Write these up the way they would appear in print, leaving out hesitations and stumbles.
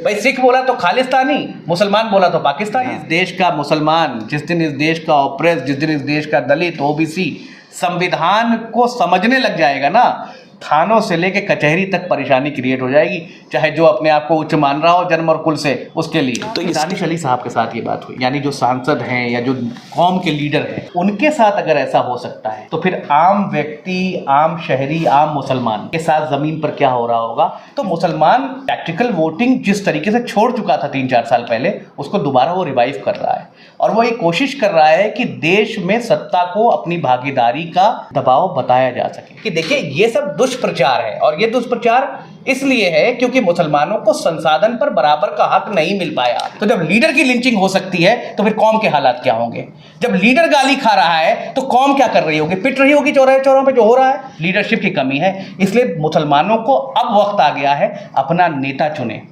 भाई सिख बोला तो खालिस्तानी, मुसलमान बोला तो पाकिस्तानी। इस देश का मुसलमान, जिस दिन इस देश का ऑप्रेस, जिस दिन इस देश का दलित, ओबीसी संविधान को समझने लग जाएगा ना, थानों से लेके कचहरी तक परेशानी क्रिएट हो जाएगी, चाहे जो अपने आप को उच्च मान रहा हो जन्म और कुल से, उसके लिए। तो दानिश अली साहब के साथ ये बात हुई, यानी जो सांसद हैं या जो कौम के लीडर हैं, उनके साथ अगर ऐसा हो सकता है तो फिर आम व्यक्ति, आम शहरी, आम मुसलमान के साथ जमीन पर क्या हो रहा होगा। तो मुसलमान टैक्टिकल वोटिंग जिस तरीके से छोड़ चुका था 3-4 साल पहले, उसको दोबारा वो रिवाइव कर रहा है और वो ये कोशिश कर रहा है कि देश में सत्ता को अपनी भागीदारी का दबाव बताया जा सके। कि देखिए ये सब दुष्प्रचार है, और ये दुष्प्रचार इसलिए है क्योंकि मुसलमानों को संसाधन पर बराबर का हक नहीं मिल पाया। तो जब लीडर की लिंचिंग हो सकती है तो फिर कौम के हालात क्या होंगे। जब लीडर गाली खा रहा है तो कौम क्या कर रही होगी, पिट रही होगी चौराहे पे जो हो रहा है। लीडरशिप की कमी है, इसलिए मुसलमानों को अब वक्त आ गया है अपना नेता चुने।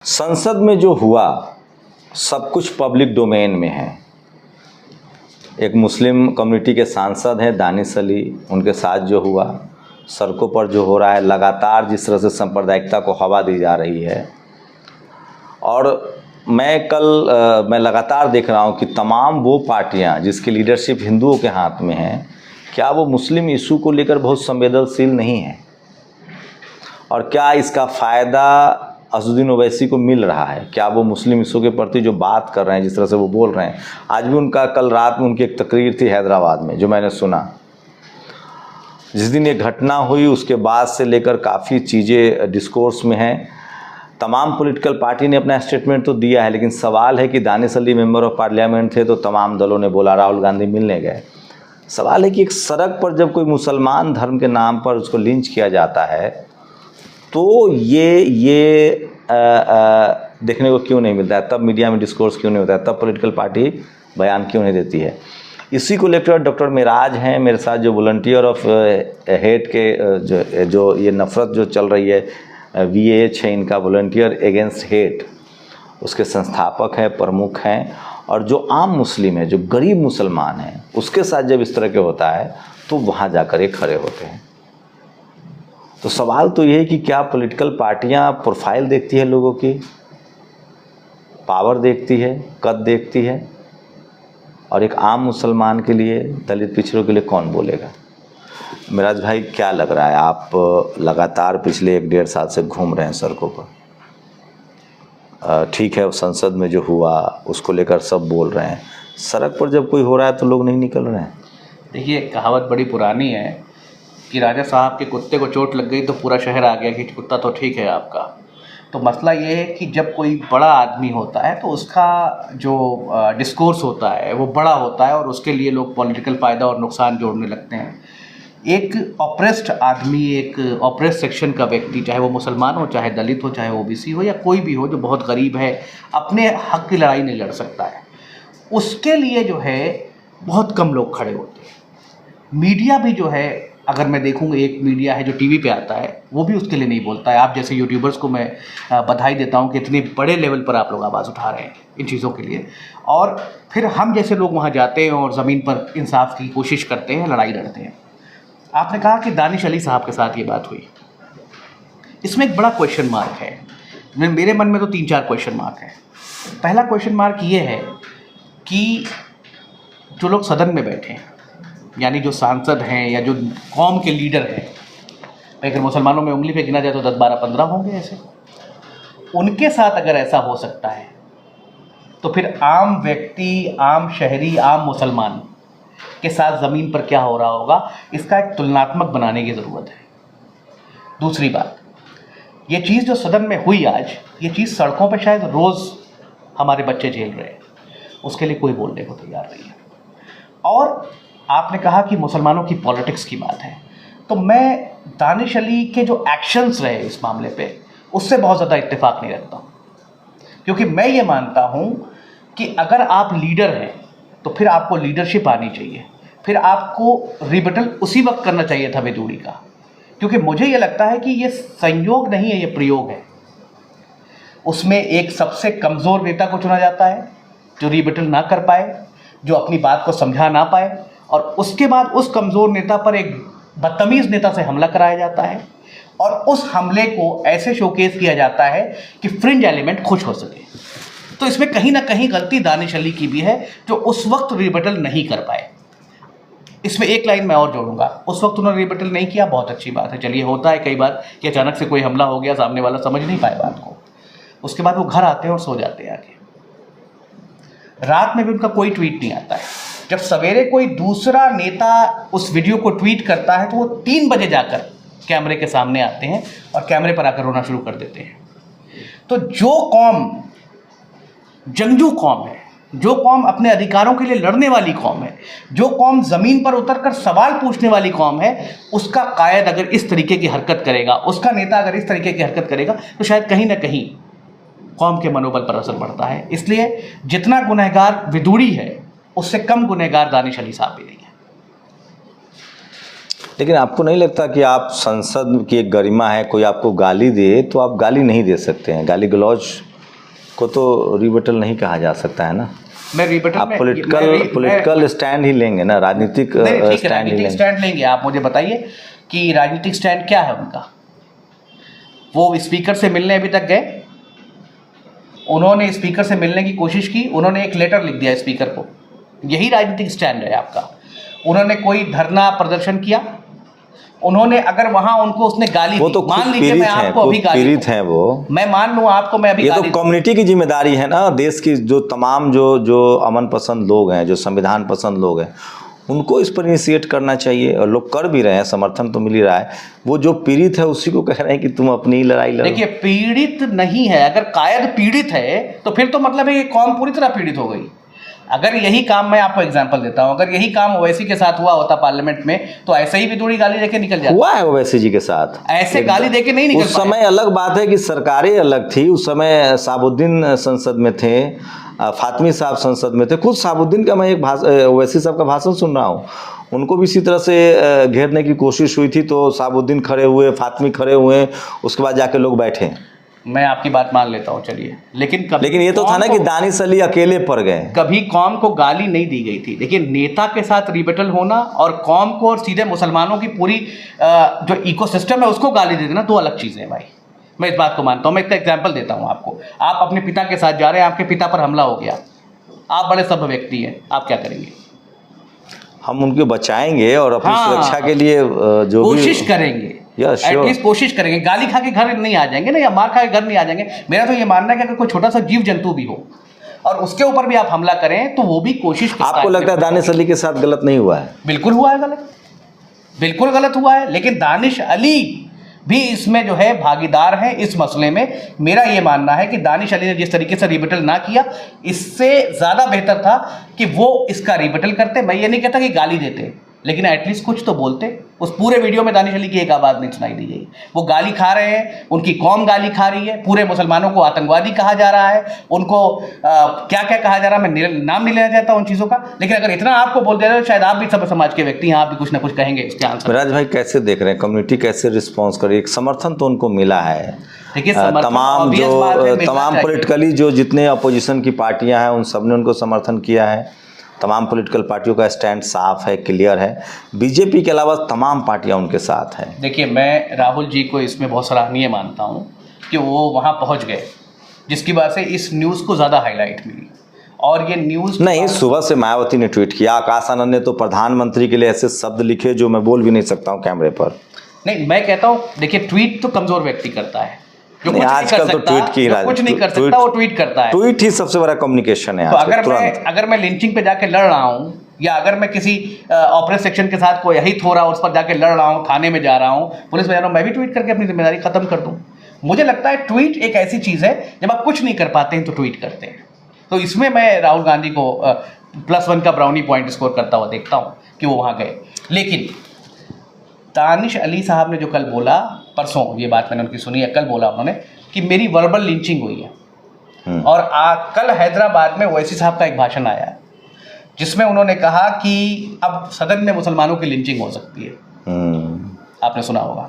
संसद में जो हुआ सब कुछ पब्लिक डोमेन में है। एक मुस्लिम कम्युनिटी के सांसद हैं दानिश अली, उनके साथ जो हुआ, सड़कों पर जो हो रहा है, लगातार जिस तरह से सांप्रदायिकता को हवा दी जा रही है। और मैं लगातार देख रहा हूं कि तमाम वो पार्टियां जिसकी लीडरशिप हिंदुओं के हाथ में है, क्या वो मुस्लिम इशू को लेकर बहुत संवेदनशील नहीं है, और क्या इसका फ़ायदा असदुद्दीन ओवैसी को मिल रहा है। क्या वो मुस्लिम इशू के प्रति जो बात कर रहे हैं, जिस तरह से वो बोल रहे हैं, आज भी उनका, कल रात में उनकी एक तकरीर थी हैदराबाद में जो मैंने सुना। जिस दिन ये घटना हुई उसके बाद से लेकर काफ़ी चीज़ें डिस्कोर्स में हैं। तमाम पॉलिटिकल पार्टी ने अपना स्टेटमेंट तो दिया है, लेकिन सवाल है कि Danish Ali member of parliament थे तो तमाम दलों ने बोला, राहुल गांधी मिलने गए। सवाल है कि एक सड़क पर जब कोई मुसलमान धर्म के नाम पर उसको लिंच किया जाता है तो ये देखने को क्यों नहीं मिलता है, तब मीडिया में डिस्कोर्स क्यों नहीं होता है, तब पॉलिटिकल पार्टी बयान क्यों नहीं देती है। इसी को लेकर डॉक्टर मिराज हैं मेरे साथ, जो वॉलंटियर ऑफ हेट के जो ये नफ़रत जो चल रही है, VAH है इनका, वॉलंटियर अगेंस्ट हेट, उसके संस्थापक हैं, प्रमुख हैं। और जो आम मुस्लिम है, जो गरीब मुसलमान हैं, उसके साथ जब इस तरह के होता है तो वहाँ जाकर ये खड़े होते हैं। तो सवाल तो ये है कि क्या पॉलिटिकल पार्टियां प्रोफाइल देखती है लोगों की, पावर देखती है, कद देखती है, और एक आम मुसलमान के लिए, दलित पिछड़ों के लिए कौन बोलेगा। मिराज भाई, क्या लग रहा है, आप लगातार पिछले 1-1.5 साल से घूम रहे हैं सड़कों पर। ठीक है, संसद में जो हुआ उसको लेकर सब बोल रहे हैं, सड़क पर जब कोई हो रहा है तो लोग नहीं निकल रहे हैं। देखिए, कहावत बड़ी पुरानी है कि राजा साहब के कुत्ते को चोट लग गई तो पूरा शहर आ गया कि कुत्ता तो ठीक है आपका। तो मसला ये है कि जब कोई बड़ा आदमी होता है तो उसका जो डिस्कोर्स होता है वो बड़ा होता है, और उसके लिए लोग पॉलिटिकल फ़ायदा और नुकसान जोड़ने लगते हैं। एक ऑप्रेस्ड आदमी, एक ऑप्रेस्ड सेक्शन का व्यक्ति, चाहे वो मुसलमान हो, चाहे दलित हो, चाहे ओबीसी हो, या कोई भी हो जो बहुत गरीब है, अपने हक की लड़ाई नहीं लड़ सकता है, उसके लिए जो है बहुत कम लोग खड़े होते हैं। मीडिया भी जो है, अगर मैं देखूँ, एक मीडिया है जो टीवी पे आता है, वो भी उसके लिए नहीं बोलता है। आप जैसे यूट्यूबर्स को मैं बधाई देता हूँ कि इतने बड़े लेवल पर आप लोग आवाज़ उठा रहे हैं इन चीज़ों के लिए। और फिर हम जैसे लोग वहाँ जाते हैं और ज़मीन पर इंसाफ की कोशिश करते हैं, लड़ाई लड़ते हैं। आपने कहा कि दानिश अली साहब के साथ ये बात हुई, इसमें एक बड़ा क्वेश्चन मार्क है। मेरे मन में तो 3-4 क्वेश्चन मार्क है। पहला क्वेश्चन मार्क ये है कि जो लोग सदन में बैठे हैं, यानी जो सांसद हैं या जो कौम के लीडर हैं, अगर मुसलमानों में उंगली पे गिना जाए तो 10, 12, 15 होंगे ऐसे, उनके साथ अगर ऐसा हो सकता है तो फिर आम व्यक्ति, आम शहरी, आम मुसलमान के साथ ज़मीन पर क्या हो रहा होगा, इसका एक तुलनात्मक बनाने की ज़रूरत है। दूसरी बात, ये चीज़ जो सदन में हुई आज, ये चीज़ सड़कों पर शायद रोज़ हमारे बच्चे झेल रहे हैं, उसके लिए कोई बोलने को तैयार नहीं है। और आपने कहा कि मुसलमानों की पॉलिटिक्स की बात है, तो मैं दानिश अली के जो एक्शंस रहे इस मामले पे, उससे बहुत ज़्यादा इत्तेफाक नहीं रखता हूँ। क्योंकि मैं ये मानता हूँ कि अगर आप लीडर हैं तो फिर आपको लीडरशिप आनी चाहिए, फिर आपको रिबटल उसी वक्त करना चाहिए था बेदूड़ी का। क्योंकि मुझे ये लगता है कि ये संयोग नहीं है, ये प्रयोग है। उसमें एक सबसे कमज़ोर नेता को चुना जाता है जो रिबटल ना कर पाए, जो अपनी बात को समझा ना पाए, और उसके बाद उस कमज़ोर नेता पर एक बदतमीज़ नेता से हमला कराया जाता है और उस हमले को ऐसे शोकेस किया जाता है कि फ्रिंज एलिमेंट खुश हो सके। तो इसमें कहीं ना कहीं गलती दानिश अली की भी है, जो उस वक्त रिबटल नहीं कर पाए। इसमें एक लाइन मैं और जोड़ूंगा, उस वक्त उन्होंने रिबटल नहीं किया, बहुत अच्छी बात है, चलिए होता है कई बार कि अचानक से कोई हमला हो गया, सामने वाला समझ नहीं पाए बात को, उसके बाद वो घर आते हैं और सो जाते हैं आके। रात में भी उनका कोई ट्वीट नहीं आता है। जब सवेरे कोई दूसरा नेता उस वीडियो को ट्वीट करता है तो वो 3 बजे जाकर कैमरे के सामने आते हैं और कैमरे पर आकर रोना शुरू कर देते हैं। तो जो कौम जंगजू कौम है, जो कौम अपने अधिकारों के लिए लड़ने वाली कौम है, जो कौम ज़मीन पर उतरकर सवाल पूछने वाली कौम है, उसका कायद अगर इस तरीके की हरकत करेगा, उसका नेता अगर इस तरीके की हरकत करेगा, तो शायद कहीं ना कहीं कौम के मनोबल पर असर पड़ता है। इसलिए जितना गुनहगार विदुड़ी है, उससे कम गुनहगार दानिश अली साहब भी नहीं है। लेकिन आपको नहीं लगता कि आप संसद की एक गरिमा है, कोई आपको गाली दे तो आप गाली नहीं दे सकते हैं? गाली गलौज को तो रिबटल नहीं कहा जा सकता है ना। मैं रिबटल आप पॉलिटिकल स्टैंड ही लेंगे ना, राजनीतिक स्टैंड लेंगे। आप मुझे बताइए कि राजनीतिक स्टैंड क्या है उनका? वो स्पीकर से मिलने अभी तक गए, उन्होंने स्पीकर से मिलने की कोशिश की, उन्होंने एक लेटर लिख दिया स्पीकर को, यही राजनीतिक स्टैंड है आपका। उन्होंने कोई धरना प्रदर्शन किया, उन्होंने अगर वहां उनको उसने गाली वो तो मान लीजिए मैं आपको अभी गाली पीड़ित हैं वो, मैं मान लूं आपको, मैं अभी ये तो कम्युनिटी की जिम्मेदारी है ना, देश की जो तमाम जो अमन पसंद लोग हैं, जो संविधान पसंद लोग हैं, उनको इस पर इनिशिएट करना चाहिए और लोग कर भी रहे हैं, समर्थन तो मिल ही रहा है। वो जो पीड़ित है उसी को कह रहे हैं कि तुम अपनी लड़ाई लड़ो। देखिए पीड़ित नहीं है, अगर कायद पीड़ित है तो फिर तो मतलब है कि कौम पूरी तरह पीड़ित हो गई। अगर यही काम, मैं आपको एग्जांपल देता हूं, अगर यही काम ओवैसी के साथ हुआ होता पार्लियामेंट में, तो ऐसे ही विदुड़ी गाली देके निकल जाता। हुआ है ओवैसी जी के साथ, ऐसे गाली देके नहीं निकल उस समय अलग बात है कि सरकारें अलग थी, उस समय साबुद्दीन संसद में थे, फातमी साहब संसद में थे। खुद साबुद्दीन का मैं एक ओवैसी साहब का भाषण सुन रहा हूँ, उनको भी इसी तरह से घेरने की कोशिश हुई थी, तो साबुद्दीन खड़े हुए, फातमी खड़े हुए, उसके बाद जाके लोग बैठे। मैं आपकी बात मान लेता हूँ, चलिए, लेकिन ये तो था ना कि दानिश अली अकेले पड़ गए, कभी कौम को गाली नहीं दी गई थी। देखिए नेता के साथ रिबेटल होना और कौम को और सीधे मुसलमानों की पूरी जो इकोसिस्टम है उसको गाली दे देना, दो अलग चीज़ें हैं भाई। मैं इस बात को मानता हूँ। मैं इसका एग्जाम्पल देता हूँ आपको। आप अपने पिता के साथ जा रहे हैं, आपके पिता पर हमला हो गया, आप बड़े सभ्य व्यक्ति हैं, आप क्या करेंगे? हम उनको बचाएंगे और अपनी सुरक्षा के लिए जो कोशिश करेंगे, एटलीस्ट कोशिश करेंगे। गाली खा के घर नहीं आ जाएंगे ना, या मार खा के घर नहीं आ जाएंगे। मेरा तो ये मानना है कि अगर कोई छोटा सा जीव जंतु भी हो और उसके ऊपर भी आप हमला करें तो वो भी कोशिश करता है। आपको लगता है दानिश अली के साथ गलत नहीं हुआ है? बिल्कुल हुआ है गलत, बिल्कुल गलत हुआ है, लेकिन दानिश अली भी इसमें जो है भागीदार है इस मसले में। मेरा ये मानना है कि दानिश अली ने जिस तरीके से रिबेटल ना किया, इससे ज़्यादा बेहतर था कि वो इसका रिबेटल करते। मैं ये नहीं कहता कि गाली देते, लेकिन एटलीस्ट कुछ तो बोलते। उस पूरे वीडियो में दानिश अली की एक आवाज़ नहीं सुनाई दी गई। वो गाली खा रहे हैं, उनकी कौम गाली खा रही है, पूरे मुसलमानों को आतंकवादी कहा जा रहा है, उनको क्या क्या कहा जा रहा है, मैं नाम नहीं लेना चाहता उन चीज़ों का। लेकिन अगर इतना आपको बोल दे रहे हो, शायद आप भी सब समाज के व्यक्ति हैं, आप भी कुछ ना कुछ कहेंगे इसके आंसर। राज भाई कैसे देख रहे हैं, कम्युनिटी कैसे रिस्पॉन्स करे? एक समर्थन तो उनको मिला है, देखिए तमाम पॉलिटिकली जो जितने अपोजिशन की पार्टियां हैं उन सब ने उनको समर्थन किया है। तमाम पॉलिटिकल पार्टियों का स्टैंड साफ है, क्लियर है। बीजेपी के अलावा तमाम पार्टियां उनके साथ हैं। देखिए मैं राहुल जी को इसमें बहुत सराहनीय मानता हूं कि वो वहां पहुंच गए, जिसकी वजह से इस न्यूज़ को ज़्यादा हाईलाइट मिली। और ये न्यूज़ नहीं, सुबह से मायावती ने ट्वीट किया, आकाश आनंद ने तो प्रधानमंत्री के लिए ऐसे शब्द लिखे जो मैं बोल भी नहीं सकता हूँ कैमरे पर। नहीं, मैं कहता हूँ देखिए ट्वीट तो कमज़ोर व्यक्ति करता है, जो कुछ आजकल तो ट्वीट की कुछ नहीं कर सकता वो ट्वीट करता है। ट्वीट ही सबसे बड़ा कम्युनिकेशन है। तो अगर मैं लिंचिंग पे जाके लड़ रहा हूँ, या अगर मैं किसी ऑपरेट सेक्शन के साथ कोई हित हो रहा हूँ उस पर जाके लड़ रहा हूँ, थाने में जा रहा हूँ, पुलिस में जा रहा हूँ, मैं भी ट्वीट करके अपनी जिम्मेदारी खत्म कर दूँ। मुझे लगता है ट्वीट एक ऐसी चीज़ है, जब आप कुछ नहीं कर पाते हैं तो ट्वीट करते हैं। तो इसमें मैं राहुल गांधी को +1 का ब्राउनी पॉइंट स्कोर करता हुआ देखता हूँ कि वो वहाँ गए। लेकिन दानिश अली साहब ने जो कल बोला, परसों ये बात मैंने उनकी सुनी है, कल बोला उन्होंने कि मेरी वर्बल लिंचिंग हुई है। और कल हैदराबाद में ओवैसी साहब का एक भाषण आया जिसमें उन्होंने कहा कि अब सदन में मुसलमानों की लिंचिंग हो सकती है। आपने सुना होगा।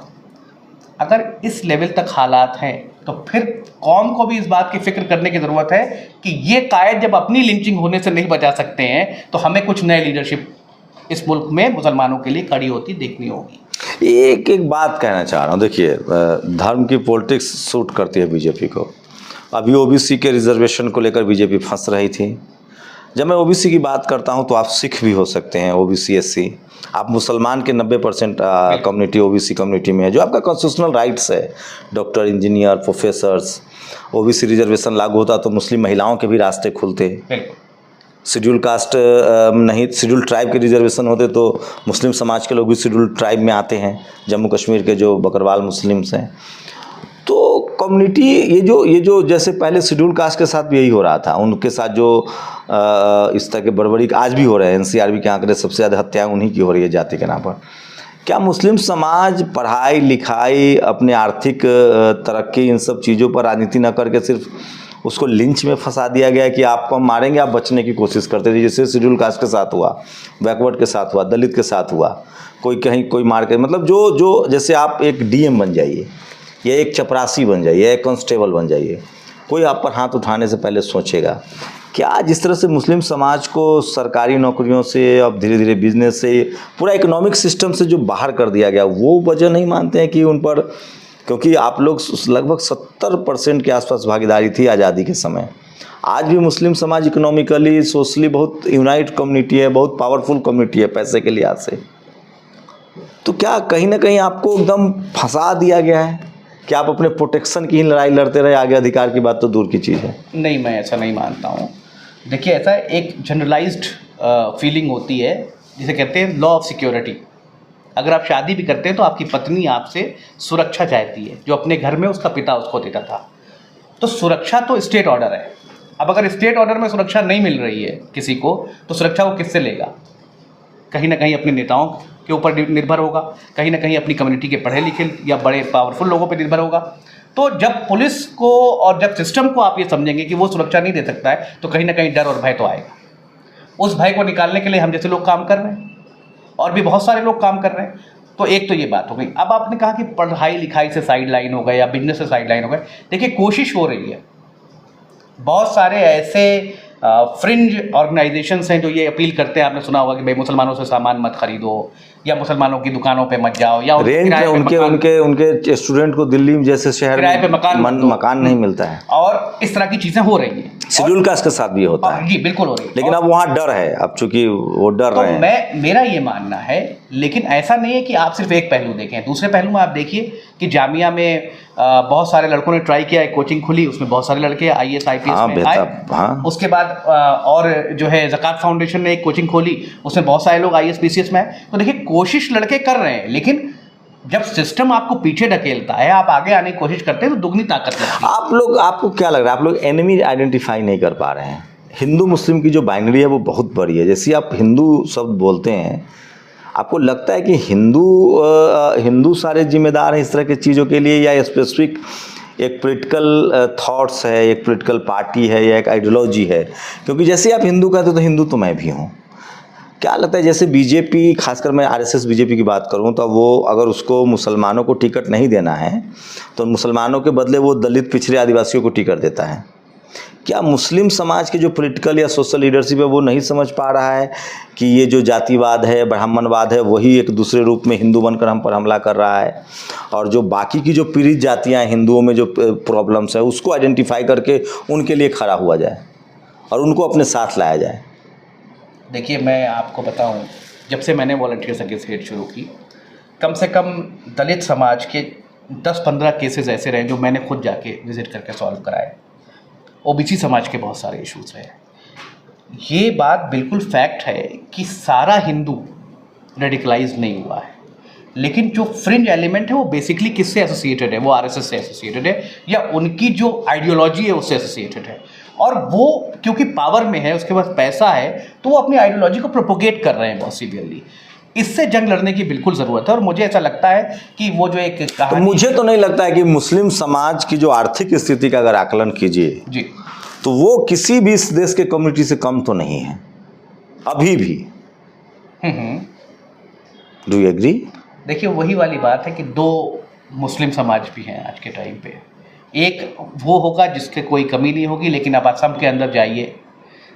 अगर इस लेवल तक हालात हैं तो फिर कौम को भी इस बात की फिक्र करने की ज़रूरत है कि ये कायद जब अपनी लिंचिंग होने से नहीं बचा सकते हैं तो हमें कुछ नए लीडरशिप इस मुल्क में मुसलमानों के लिए खड़ी होती देखनी होगी। एक बात कहना चाह रहा हूँ, देखिए धर्म की पॉलिटिक्स सूट करती है बीजेपी को। अभी ओबीसी के रिजर्वेशन को लेकर बीजेपी फंस रही थी। जब मैं ओबीसी की बात करता हूं तो आप सिख भी हो सकते हैं, ओबीसी एससी, आप मुसलमान के 90% कम्युनिटी ओबीसी कम्युनिटी में है, जो आपका कॉन्स्टिट्यूशनल राइट्स है। Doctor, engineer, professors, OBC reservation लागू होता तो मुस्लिम महिलाओं के भी रास्ते खुलते। शेड्यूल कास्ट नहीं, शेड्यूल ट्राइब के रिजर्वेशन होते तो मुस्लिम समाज के लोग भी शेड्यूल ट्राइब में आते हैं, जम्मू कश्मीर के जो बकरवाल मुस्लिम्स हैं। तो कम्युनिटी ये जो जैसे पहले शेड्यूल कास्ट के साथ भी यही हो रहा था, उनके साथ जो इस तरह के बड़बड़ी आज भी हो रहे हैं। एनसीआरबी के आंकड़े सबसे ज़्यादा हत्याएं उन्हीं की हो रही है जाति के नाम पर। क्या मुस्लिम समाज पढ़ाई लिखाई, अपने आर्थिक तरक्की, इन सब चीज़ों पर राजनीति न करके सिर्फ उसको लिंच में फंसा दिया गया कि आपको हम मारेंगे, आप बचने की कोशिश करते थे, जैसे शेड्यूल कास्ट के साथ हुआ, बैकवर्ड के साथ हुआ, दलित के साथ हुआ, कोई कहीं कोई मार के, मतलब जो जैसे आप एक डीएम बन जाइए या एक चपरासी बन जाइए या एक कांस्टेबल बन जाइए, कोई आप पर हाथ उठाने से पहले सोचेगा। क्या जिस तरह से मुस्लिम समाज को सरकारी नौकरियों से, अब धीरे धीरे बिजनेस से, पूरा इकोनॉमिक सिस्टम से जो बाहर कर दिया गया, वो वजह नहीं मानते हैं कि उन पर, क्योंकि आप लोग लगभग 70% के आसपास भागीदारी थी आज़ादी के समय। आज भी मुस्लिम समाज इकोनॉमिकली, सोशली बहुत यूनाइट कम्युनिटी है, बहुत पावरफुल कम्युनिटी है पैसे के लिहाज से। तो क्या कहीं ना कहीं आपको एकदम फंसा दिया गया है कि आप अपने प्रोटेक्शन की ही लड़ाई लड़ते रहे, आगे अधिकार की बात तो दूर की चीज़ है? नहीं, मैं ऐसा नहीं मानता हूँ। देखिए, ऐसा एक जनरलाइज्ड फीलिंग होती है जिसे कहते हैं लॉ ऑफ सिक्योरिटी। अगर आप शादी भी करते हैं तो आपकी पत्नी आपसे सुरक्षा चाहती है, जो अपने घर में उसका पिता उसको देता था। तो सुरक्षा तो स्टेट ऑर्डर है। अब अगर स्टेट ऑर्डर में सुरक्षा नहीं मिल रही है किसी को, तो सुरक्षा वो किससे लेगा? कहीं ना कहीं अपने नेताओं के ऊपर निर्भर होगा, कहीं ना कहीं अपनी कम्युनिटी के पढ़े लिखे या बड़े पावरफुल लोगों पर निर्भर होगा। तो जब पुलिस को और जब सिस्टम को आप ये समझेंगे कि वो सुरक्षा नहीं दे सकता है, तो कहीं ना कहीं डर और भय तो आएगा। उस भय को निकालने के लिए हम जैसे लोग काम कर रहे हैं, और भी बहुत सारे लोग काम कर रहे हैं। तो एक तो ये बात हो गई। अब आपने कहा कि पढ़ाई लिखाई से साइड लाइन हो गए या बिजनेस से साइड लाइन हो गए। देखिए, कोशिश हो रही है, बहुत सारे ऐसे फ्रिंज ऑर्गेनाइजेशंस हैं जो ये अपील करते हैं, आपने सुना होगा कि भाई मुसलमानों से सामान मत खरीदो, या मुसलमानों की दुकानों पे मत जाओ, या रेंट पे उनके स्टूडेंट को दिल्ली जैसे शहर किराए पे मकान नहीं मिलता है, और इस तरह की चीज़ें हो रही हैं। शेड्यूल कास्ट के साथ भी होता है। जी बिल्कुल हो रही है, लेकिन अब वहाँ डर है, अब चूंकि वो डर रहे हैं। मेरा ये मानना है, लेकिन ऐसा नहीं है कि आप सिर्फ एक पहलू देखें। दूसरे पहलू में आप देखिए कि जामिया में बहुत सारे लड़कों ने ट्राई किया, एक कोचिंग खुली, उसमें बहुत सारे लड़के IAS IPS में आए। उसके बाद और जो है ज़कात फाउंडेशन ने एक कोचिंग खोली, उसमें बहुत सारे लोग IAS PCS में आए। तो देखिए, कोशिश लड़के कर रहे हैं, लेकिन जब सिस्टम आपको पीछे ढकेलता है, आप आगे आने की कोशिश करते हैं, तो दुगनी ताकत लगती है। आपको क्या लग रहा है, आप लोग एनिमी आइडेंटिफाई नहीं कर पा रहे हैं? हिंदू मुस्लिम की जो बाइनरी है वो बहुत बड़ी है। जैसे आप हिंदू शब्द बोलते हैं, आपको लगता है कि हिंदू सारे जिम्मेदार हैं इस तरह की चीज़ों के लिए, या स्पेसिफिक एक पॉलिटिकल थॉट्स है, एक पॉलिटिकल पार्टी है, या एक आइडियोलॉजी है? क्योंकि जैसे आप हिंदू कहते हो तो हिंदू तो मैं भी हूँ। क्या लगता है, जैसे बीजेपी, खासकर मैं RSS बीजेपी की बात करूं, तो वो अगर उसको मुसलमानों को टिकट नहीं देना है तो मुसलमानों के बदले वो दलित, पिछड़े, आदिवासियों को टिकट देता है। क्या मुस्लिम समाज के जो पॉलिटिकल या सोशल लीडरशिप है वो नहीं समझ पा रहा है कि ये जो जातिवाद है, ब्राह्मणवाद है, वही एक दूसरे रूप में हिंदू बनकर हम पर हमला कर रहा है, और जो बाकी की जो पीड़ित जातियाँ हैं, हिंदुओं में जो प्रॉब्लम्स है, उसको आइडेंटिफाई करके उनके लिए खड़ा हुआ जाए और उनको अपने साथ लाया जाए? देखिए, मैं आपको बताऊं, जब से मैंने वॉलंटियर्स अगेंस्ट हेट शुरू की, कम से कम दलित समाज के 10-15 केसेस ऐसे रहे जो मैंने खुद जाके विज़िट करके सॉल्व कराए। OBC समाज के बहुत सारे इश्यूज हैं। ये बात बिल्कुल फैक्ट है कि सारा हिंदू रेडिकलाइज नहीं हुआ है, लेकिन जो फ्रिंज एलिमेंट है वो बेसिकली किससे एसोसिएटेड है? वो RSS से एसोसिएटेड है, या उनकी जो आइडियोलॉजी है उससे एसोसिएटेड है। और वो क्योंकि पावर में है, उसके पास पैसा है, तो वो अपनी आइडियोलॉजी को प्रोपोगेट कर रहे हैं बहुत सीवियरली। इससे जंग लड़ने की बिल्कुल ज़रूरत है। और मुझे ऐसा लगता है कि वो जो एक तो मुझे तो नहीं लगता है कि मुस्लिम समाज की जो आर्थिक स्थिति का अगर आकलन कीजिए जी, तो वो किसी भी इस देश के कम्युनिटी से कम तो नहीं है अभी भी। Do you agree? देखिए, वही वाली बात है कि दो मुस्लिम समाज भी हैं आज के टाइम पे। एक वो होगा जिसके कोई कमी नहीं होगी, लेकिन आप असम के अंदर जाइए,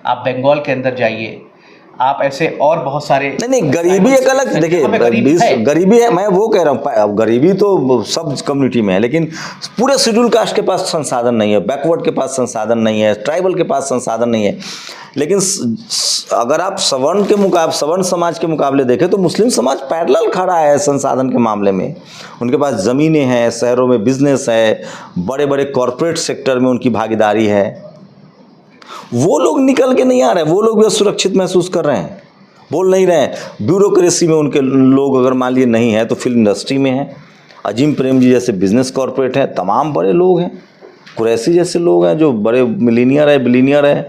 आप बंगाल के अंदर जाइए, आप ऐसे और बहुत सारे नहीं गरीबी एक अलग, देखिए गरीबी है, मैं वो कह रहा हूँ, अब गरीबी तो सब कम्युनिटी में है, लेकिन पूरे शेड्यूल कास्ट के पास संसाधन नहीं है, बैकवर्ड के पास संसाधन नहीं है, ट्राइबल के पास संसाधन नहीं है। लेकिन अगर आप सवर्ण समाज के मुकाबले देखें तो मुस्लिम समाज पैरेलल खड़ा है संसाधन के मामले में। उनके पास ज़मीनें हैं, शहरों में बिजनेस है, बड़े बड़े कॉरपोरेट सेक्टर में उनकी भागीदारी है। वो लोग निकल के नहीं आ रहे हैं, वो लोग भी सुरक्षित महसूस कर रहे हैं, बोल नहीं रहे हैं। ब्यूरोक्रेसी में उनके लोग अगर मान लिए नहीं है तो फिल्म इंडस्ट्री में है। अजीम प्रेम जी जैसे बिजनेस कॉरपोरेट है, तमाम बड़े लोग हैं, कुरैशी जैसे लोग हैं जो बड़े मिलीनियर है, बिलीनियर है।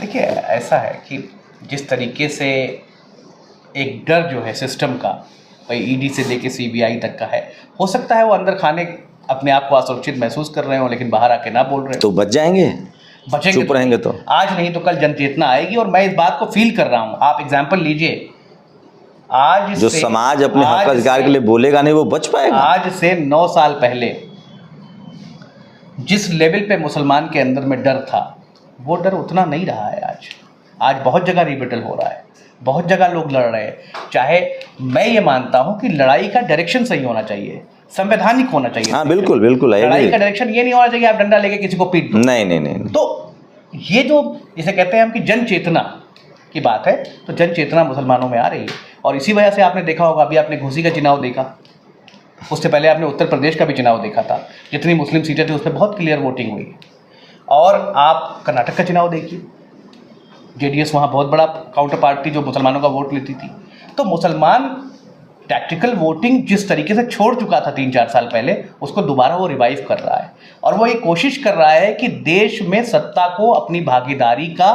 देखिए ऐसा है कि जिस तरीके से एक डर जो है सिस्टम का, भाई ईडी से लेके सीबीआई तक का है, हो सकता है वो अंदर खाने अपने आप को असुरक्षित महसूस कर रहे हो, लेकिन बाहर आके ना बोल रहे हो तो बच जाएंगे, बचेंगे, चुप रहेंगे तो आज नहीं तो कल जन चेतना आएगी। और मैं इस बात को फील कर रहा हूँ। आप एग्जाम्पल लीजिए, आज जो समाज अपने हक अधिकार के लिए बोलेगा नहीं वो बच पाएगा। आज से 9 साल पहले जिस लेवल पे मुसलमान के अंदर में डर था, वो डर उतना नहीं रहा है आज बहुत जगह रिबेटल हो रहा है, बहुत जगह लोग लड़ रहे हैं। चाहे मैं ये मानता हूँ कि लड़ाई का डायरेक्शन सही होना चाहिए, संवैधानिक होना चाहिए। हाँ बिल्कुल बिल्कुल, लड़ाई का डायरेक्शन ये नहीं होना चाहिए आप डंडा लेके किसी को पीट दो। नहीं। तो ये जो जिसे कहते हैं हम कि जन चेतना की बात है, तो जन चेतना मुसलमानों में आ रही है। और इसी वजह से आपने देखा होगा, अभी आपने घोसी का चुनाव देखा, उससे पहले आपने उत्तर प्रदेश का भी चुनाव देखा था, जितनी मुस्लिम सीटें थी उस पर बहुत क्लियर वोटिंग हुई। और आप कर्नाटक का चुनाव देखिए, जेडीएस वहाँ बहुत बड़ा काउंटर पार्टी जो मुसलमानों का वोट लेती थी। तो मुसलमान टैक्टिकल वोटिंग जिस तरीके से छोड़ चुका था 3-4 साल पहले, उसको दोबारा वो रिवाइव कर रहा है। और वो ये कोशिश कर रहा है कि देश में सत्ता को अपनी भागीदारी का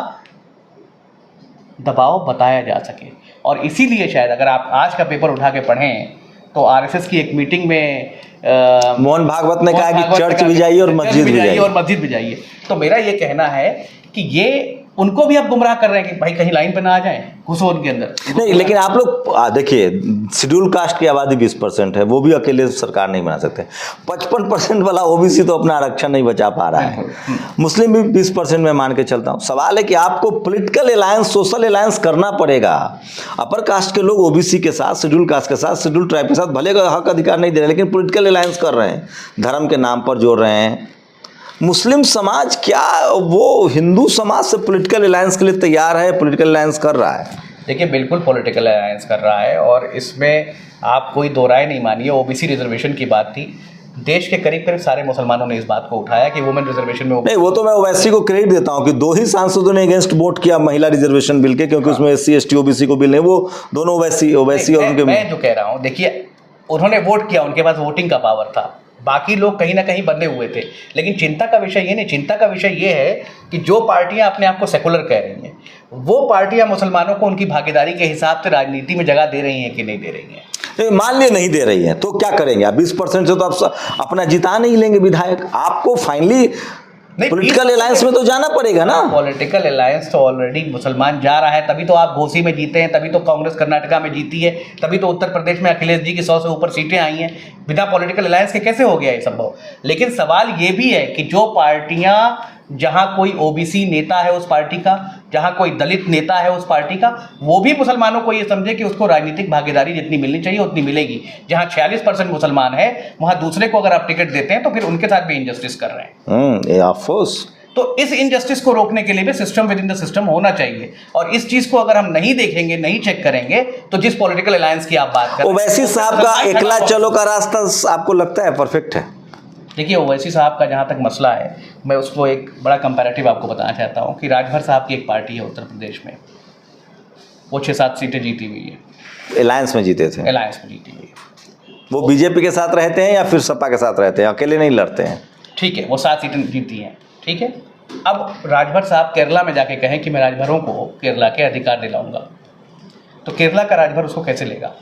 दबाव बताया जा सके। और इसीलिए शायद अगर आप आज का पेपर उठा के पढ़ें तो आरएसएस की एक मीटिंग में मोहन भागवत ने कहा कि चर्च भी जाइए और मस्जिद भी जाइए। तो मेरा ये कहना है कि ये उनको भी आप गुमराह कर रहे हैं कि भाई कहीं लाइन पे ना आ जाएं, घुसो उनके अंदर। नहीं, लेकिन आप लोग देखिए, शेड्यूल कास्ट की आबादी 20% है, वो भी अकेले सरकार नहीं बना सकते। 55% वाला ओबीसी तो अपना आरक्षण नहीं बचा पा रहा है, मुस्लिम भी 20% में मान के चलता हूँ। सवाल है कि आपको पॉलिटिकल अलायंस, सोशल अलायंस करना पड़ेगा। अपर कास्ट के लोग ओबीसी के साथ, शेड्यूल कास्ट के साथ, शेड्यूल ट्राइब के साथ भले हक अधिकार नहीं दे रहे, लेकिन पॉलिटिकल अलायंस कर रहे हैं, धर्म के नाम पर जोड़ रहे हैं। मुस्लिम समाज क्या वो हिंदू समाज से पॉलिटिकल अलायंस के लिए तैयार है, पॉलिटिकल अलायंस कर रहा है? देखिए बिल्कुल पॉलिटिकल अलायंस कर रहा है, और इसमें आप कोई दो राय नहीं मानिए। ओबीसी रिजर्वेशन की बात थी, देश के करीब करीब सारे मुसलमानों ने इस बात को उठाया कि वुमेन रिजर्वेशन में नहीं, वो तो मैं ओवैसी को क्रेडिट देता हूँ कि 2 ही सांसदों ने अगेंस्ट वोट किया महिला रिजर्वेशन बिल के, क्योंकि उसमें SC ST OBC को बिल नहीं, वो दोनों ओवैसी और उनके। मैं जो कह रहा हूँ, देखिए उन्होंने वोट किया, उनके पास वोटिंग का पावर था, बाकी लोग कहीं ना कहीं बंधे हुए थे। लेकिन चिंता का विषय ये नहीं, चिंता का विषय ये है कि जो पार्टियां अपने आप को सेकुलर कह रही हैं, वो पार्टियां मुसलमानों को उनकी भागीदारी के हिसाब से राजनीति में जगह दे रही हैं कि नहीं दे रही हैं। मान लिए नहीं दे रही हैं तो क्या करेंगे आप? 20% से तो आप अपना जिता नहीं लेंगे विधायक, आपको फाइनली पॉलिटिकल अलायंस में तो जाना पड़ेगा ना। पॉलिटिकल अलायंस तो ऑलरेडी मुसलमान जा रहा है, तभी तो आप घोसी में जीते हैं, तभी तो कांग्रेस कर्नाटका में जीती है, तभी तो उत्तर प्रदेश में अखिलेश जी की 100 से ऊपर सीटें आई हैं। बिना पॉलिटिकल अलायंस के कैसे हो गया ये संभव? लेकिन सवाल ये भी है कि जो पार्टियां, जहां कोई ओबीसी नेता है उस पार्टी का, जहां कोई दलित नेता है उस पार्टी का, वो भी मुसलमानों को ये समझे कि उसको राजनीतिक भागीदारी जितनी मिलनी चाहिए उतनी मिलेगी। जहां 46% मुसलमान है, वहां दूसरे को अगर आप टिकट देते हैं तो फिर उनके साथ भी इनजस्टिस कर रहे हैं। Of course. तो इस इनजस्टिस को रोकने के लिए भी system with in the system होना चाहिए। और इस चीज को अगर हम नहीं देखेंगे, नहीं चेक करेंगे, तो जिस पॉलिटिकल अलायंस की आप बात कर रहे हैं, ओवैसी साहब का एकला चलो का रास्ता आपको लगता है परफेक्ट है? देखिए ओवैसी साहब का जहाँ तक मसला है, मैं उसको एक बड़ा कंपैरेटिव आपको बताना चाहता हूँ कि राजभर साहब की एक पार्टी है उत्तर प्रदेश में, वो 6-7 सीटें जीती हुई है, अलायंस में जीते थे, अलायंस में जीती हुई है। वो बीजेपी के साथ रहते हैं या फिर सपा के साथ रहते हैं, अकेले नहीं लड़ते हैं? ठीक है, वो 7 सीटें जीती हैं, ठीक है। अब राजभर साहब केरला में जाके कहें कि मैं राजभरों को केरला के अधिकार दिलाऊंगा, तो केरला का राजभर उसको कैसे लेगा?